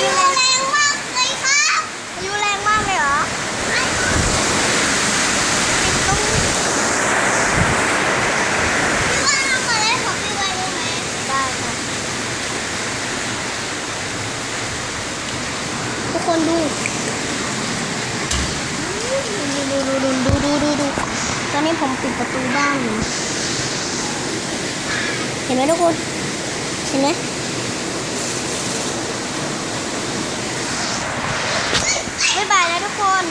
ยุแรงมากเลยครับพายุแรงมากเลยเหรอต้องพี่ว่าเรามาเล่นของพี่ไว้ได้ไหมได้ค่ะทุกคนดูตอนนี้ผมปิดประตูบ้านอยู่เห็นไหมทุกคนเห็นไหมบ๊ายบายนะทุกคน